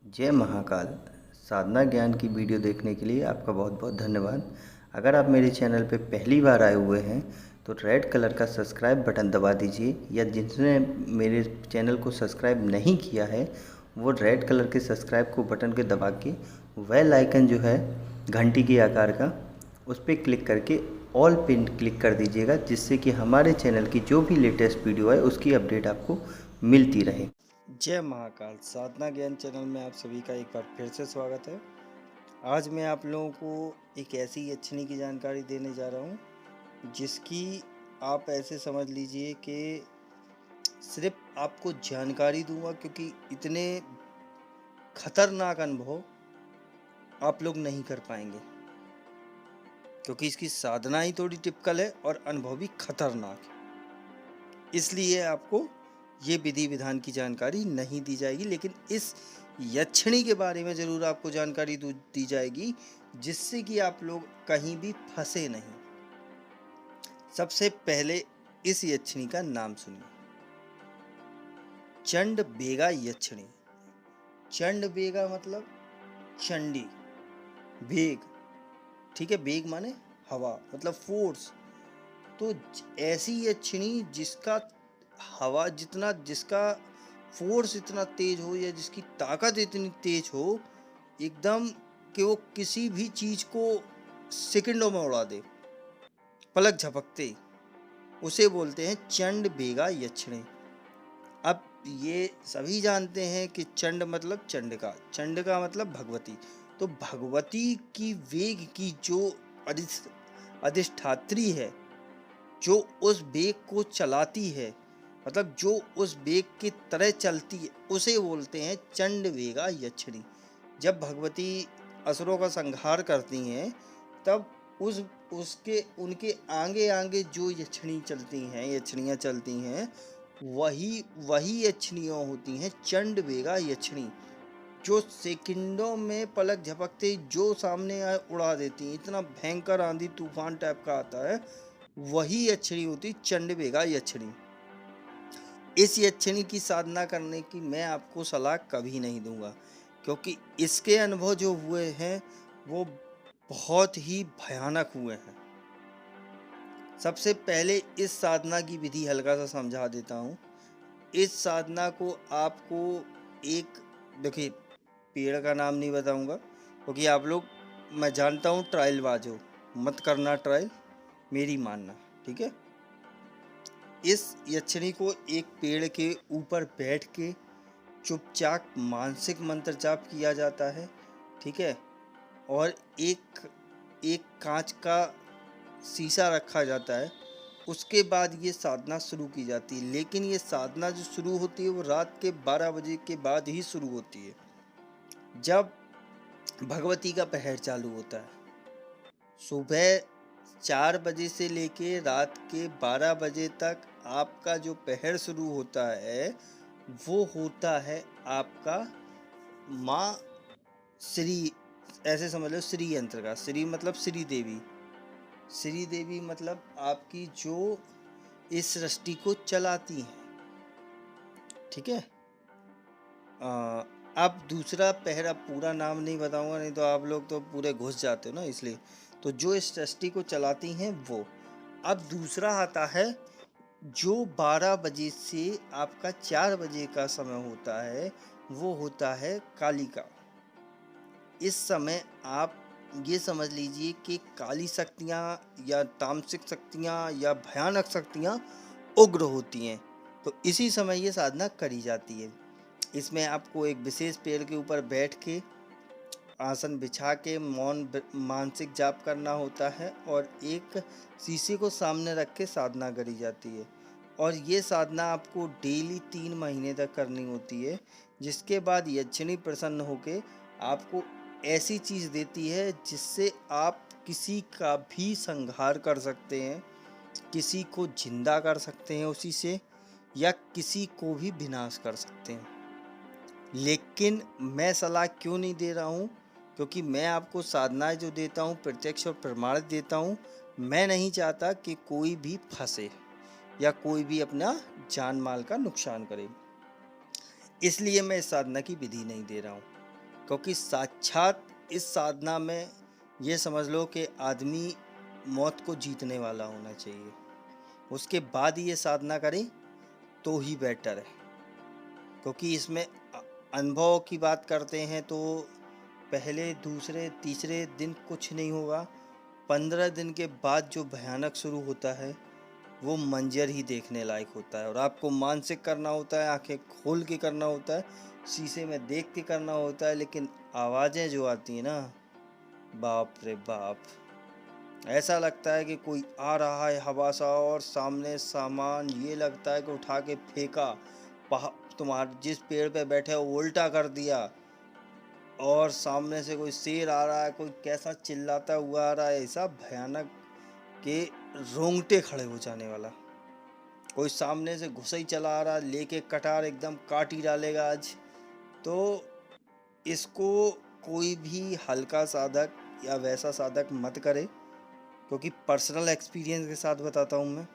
जय महाकाल। साधना ज्ञान की वीडियो देखने के लिए आपका बहुत बहुत धन्यवाद। अगर आप मेरे चैनल पे पहली बार आए हुए हैं तो रेड कलर का सब्सक्राइब बटन दबा दीजिए, या जिसने मेरे चैनल को सब्सक्राइब नहीं किया है वो रेड कलर के सब्सक्राइब को बटन के दबा के बेल आइकन जो है घंटी के आकार का, उस पर क्लिक करके ऑल पिन क्लिक कर दीजिएगा, जिससे कि हमारे चैनल की जो भी लेटेस्ट वीडियो है उसकी अपडेट आपको मिलती रहे। जय महाकाल। साधना ज्ञान चैनल में आप सभी का एक बार फिर से स्वागत है। आज मैं आप लोगों को एक ऐसी यक्षिणी की जानकारी देने जा रहा हूँ जिसकी आप ऐसे समझ लीजिए कि सिर्फ आपको जानकारी दूंगा, क्योंकि इतने खतरनाक अनुभव आप लोग नहीं कर पाएंगे, क्योंकि इसकी साधना ही थोड़ी टिपिकल है और अनुभव भी खतरनाक है। इसलिए आपको ये विधि विधान की जानकारी नहीं दी जाएगी, लेकिन इस यक्षिणी के बारे में ज़रूर आपको जानकारी दी जाएगी, जिससे कि आप लोग कहीं भी फंसे नहीं। सबसे पहले इस यक्षिणी का नाम सुनिए, चंड बेगा यक्षिणी। चंड बेगा मतलब चंडी, बेग, ठीक है, बेग माने हवा, मतलब फोर्स। तो ऐसी यक्षिणी जिसका हवा जितना, जिसका फोर्स इतना तेज हो, या जिसकी ताकत इतनी तेज हो एकदम कि वो किसी भी चीज को सेकंडों में उड़ा दे, पलक झपकते, उसे बोलते हैं चंड बेगा यक्षिणी। अब ये सभी जानते हैं कि चंड मतलब चंडिका, चंडिका मतलब भगवती। तो भगवती की वेग की जो अधिष्ठात्री है, जो उस बेग को चलाती है, मतलब जो उस बेग की तरह चलती है, उसे बोलते हैं चंड वेगा यक्षिणी। जब भगवती असुरों का संहार करती हैं तब उसके उनके आगे आगे जो यक्षिणी चलती हैं, यक्षिणियाँ चलती हैं, वही यक्षिणियाँ होती हैं चंड वेगा यक्षिणी, जो सेकंडों में पलक झपकते जो सामने आए उड़ा देती हैं। इतना भयंकर आंधी तूफान टाइप का आता है, वही यक्षिणी होती चंड बेगा यक्षिणी। इस यक्षिणी की साधना करने की मैं आपको सलाह कभी नहीं दूंगा, क्योंकि इसके अनुभव जो हुए हैं वो बहुत ही भयानक हुए हैं। सबसे पहले इस साधना की विधि हल्का सा समझा देता हूँ। इस साधना को आपको एक, देखिए, पेड़ का नाम नहीं बताऊंगा, क्योंकि आप लोग, मैं जानता हूँ ट्रायल बाज हो, मत करना ट्रायल, मेरी मानना, ठीक है। इस यक्षिणी को एक पेड़ के ऊपर बैठ के चुपचाप मानसिक मंत्र जाप किया जाता है, ठीक है। और एक कांच का शीशा रखा जाता है, उसके बाद ये साधना शुरू की जाती है। लेकिन ये साधना जो शुरू होती है वो रात के 12 बजे के बाद ही शुरू होती है, जब भगवती का पहर चालू होता है। सुबह 4 बजे से लेके रात के 12 बजे तक आपका जो पहर शुरू होता है वो होता है आपका माँ श्री, ऐसे समझ लो श्री यंत्र का। श्री मतलब श्री देवी, श्री देवी मतलब आपकी जो इस सृष्टि को चलाती हैं, ठीक है। अब दूसरा पहर, अब पूरा नाम नहीं बताऊंगा, नहीं तो आप लोग तो पूरे घुस जाते हो ना, इसलिए। तो जो इस सृष्टि को चलाती हैं वो। अब दूसरा आता है जो 12 बजे से आपका 4 बजे का समय होता है, वो होता है कालिका। इस समय आप ये समझ लीजिए कि काली शक्तियाँ या तामसिक शक्तियाँ या भयानक शक्तियाँ उग्र होती हैं। तो इसी समय ये साधना करी जाती है। इसमें आपको एक विशेष पेड़ के ऊपर बैठ के आसन बिछा के मौन मानसिक जाप करना होता है, और एक शीशे को सामने रख के साधना करी जाती है। और ये साधना आपको डेली 3 महीने तक करनी होती है, जिसके बाद यक्षिणी प्रसन्न होके आपको ऐसी चीज़ देती है जिससे आप किसी का भी संहार कर सकते हैं, किसी को जिंदा कर सकते हैं उसी से, या किसी को भी विनाश कर सकते हैं। लेकिन मैं सलाह क्यों नहीं दे रहा हूँ, क्योंकि मैं आपको साधनाएं जो देता हूँ प्रत्यक्ष और प्रमाणित देता हूँ। मैं नहीं चाहता कि कोई भी फंसे या कोई भी अपना जान माल का नुकसान करे, इसलिए मैं इस साधना की विधि नहीं दे रहा हूँ। क्योंकि साक्षात इस साधना में ये समझ लो कि आदमी मौत को जीतने वाला होना चाहिए, उसके बाद ये साधना करें तो ही बेटर है। क्योंकि इसमें अनुभव की बात करते हैं तो पहले दूसरे तीसरे दिन कुछ नहीं होगा, 15 दिन के बाद जो भयानक शुरू होता है वो मंजर ही देखने लायक होता है। और आपको मानसिक करना होता है, आंखें खोल के करना होता है, शीशे में देख के करना होता है, लेकिन आवाज़ें जो आती हैं ना, बाप रे बाप, ऐसा लगता है कि कोई आ रहा है हवा सा और सामने सामान ये लगता है कि उठा के फेंका, तुम्हारे जिस पेड़ पे बैठे हो उल्टा कर दिया, और सामने से कोई शेर आ रहा है, कोई कैसा चिल्लाता हुआ आ रहा है, ऐसा भयानक कि रोंगटे खड़े हो जाने वाला। कोई सामने से घुसे ही चला आ रहा, लेके कटार एकदम काट ही डालेगा आज। तो इसको कोई भी हल्का साधक या वैसा साधक मत करे, क्योंकि पर्सनल एक्सपीरियंस के साथ बताता हूँ मैं,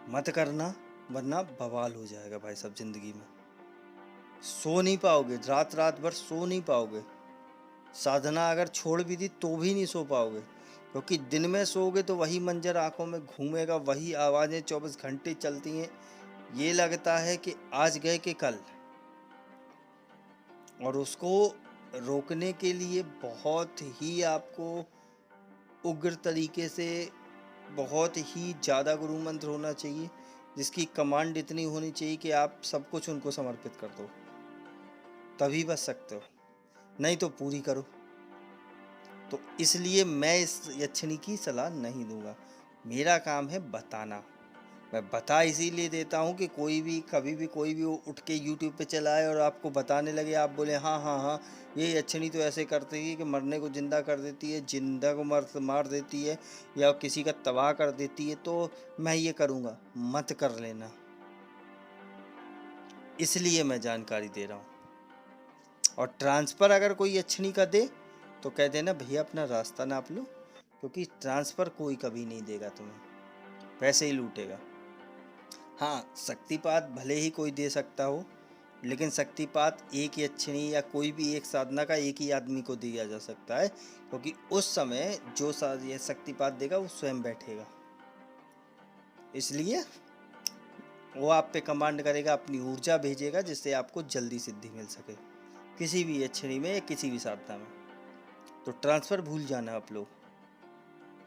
मत करना, वरना बवाल हो जाएगा भाई साहब। ज़िंदगी में सो नहीं पाओगे, रात रात भर सो नहीं पाओगे। साधना अगर छोड़ भी दी तो भी नहीं सो पाओगे, क्योंकि दिन में सोओगे तो वही मंजर आंखों में घूमेगा, वही आवाज़ें 24 घंटे चलती हैं। ये लगता है कि आज गए कि कल। और उसको रोकने के लिए बहुत ही आपको उग्र तरीके से, बहुत ही ज़्यादा गुरु मंत्र होना चाहिए, जिसकी कमांड इतनी होनी चाहिए कि आप सब कुछ उनको समर्पित कर दो, तभी बच सकते हो, नहीं तो पूरी करो। तो इसलिए मैं इस यक्षिणी की सलाह नहीं दूंगा। मेरा काम है बताना। मैं बता इसीलिए देता हूँ कि कोई भी कभी भी कोई भी उठ के यूट्यूब पे चला आए और आपको बताने लगे, आप बोले हाँ हाँ हाँ ये यक्षिणी तो ऐसे करती है कि मरने को जिंदा कर देती है, जिंदा को मार देती है, या किसी का तबाह कर देती है, तो मैं ये करूँगा, मत कर लेना। इसलिए मैं जानकारी दे रहा हूँ। और ट्रांसफ़र अगर कोई यक्षिणी का दे तो कह देना भैया अपना रास्ता नाप लो, क्योंकि ट्रांसफ़र कोई कभी नहीं देगा तुम्हें, पैसे ही लूटेगा। हाँ, शक्तिपात भले ही कोई दे सकता हो, लेकिन शक्तिपात एक यक्षिणी या कोई भी एक साधना का एक ही आदमी को दिया जा सकता है, क्योंकि उस समय जो ये शक्तिपात देगा वो स्वयं बैठेगा। इसलिए वो आप पे कमांड करेगा, अपनी ऊर्जा भेजेगा, जिससे आपको जल्दी सिद्धि मिल सके, किसी भी यक्षिणी में या किसी भी साधना में। तो ट्रांसफ़र भूल जाना आप लोग।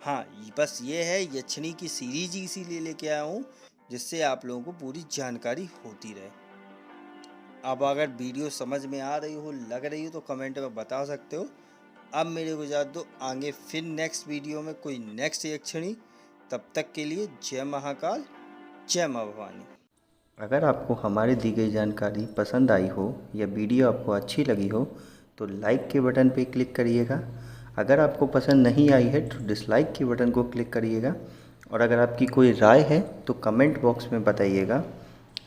हाँ, बस ये है, यक्षिणी की सीरीज इसीलिए लेके आया हूँ जिससे आप लोगों को पूरी जानकारी होती रहे। अब अगर वीडियो समझ में आ रही हो, लग रही हो, तो कमेंट में बता सकते हो। अब मेरे को इजाज़त दो, आगे फिर नेक्स्ट वीडियो में कोई नेक्स्ट यक्षिणी। तब तक के लिए जय महाकाल, जय माँ भवानी। अगर आपको हमारी दी गई जानकारी पसंद आई हो या वीडियो आपको अच्छी लगी हो तो लाइक के बटन पर क्लिक करिएगा। अगर आपको पसंद नहीं आई है तो डिसलाइक के बटन को क्लिक करिएगा। और अगर आपकी कोई राय है तो कमेंट बॉक्स में बताइएगा।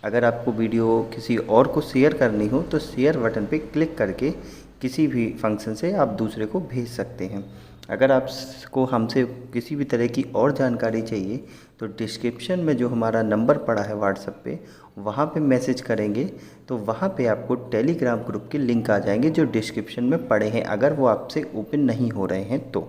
अगर आपको वीडियो किसी और को शेयर करनी हो तो शेयर बटन पर क्लिक करके किसी भी फंक्शन से आप दूसरे को भेज सकते हैं। अगर आपको हमसे किसी भी तरह की और जानकारी चाहिए तो डिस्क्रिप्शन में जो हमारा नंबर पड़ा है व्हाट्सएप पे, वहाँ पे मैसेज करेंगे तो वहाँ पे आपको टेलीग्राम ग्रुप के लिंक आ जाएंगे जो डिस्क्रिप्शन में पड़े हैं, अगर वो आपसे ओपन नहीं हो रहे हैं तो।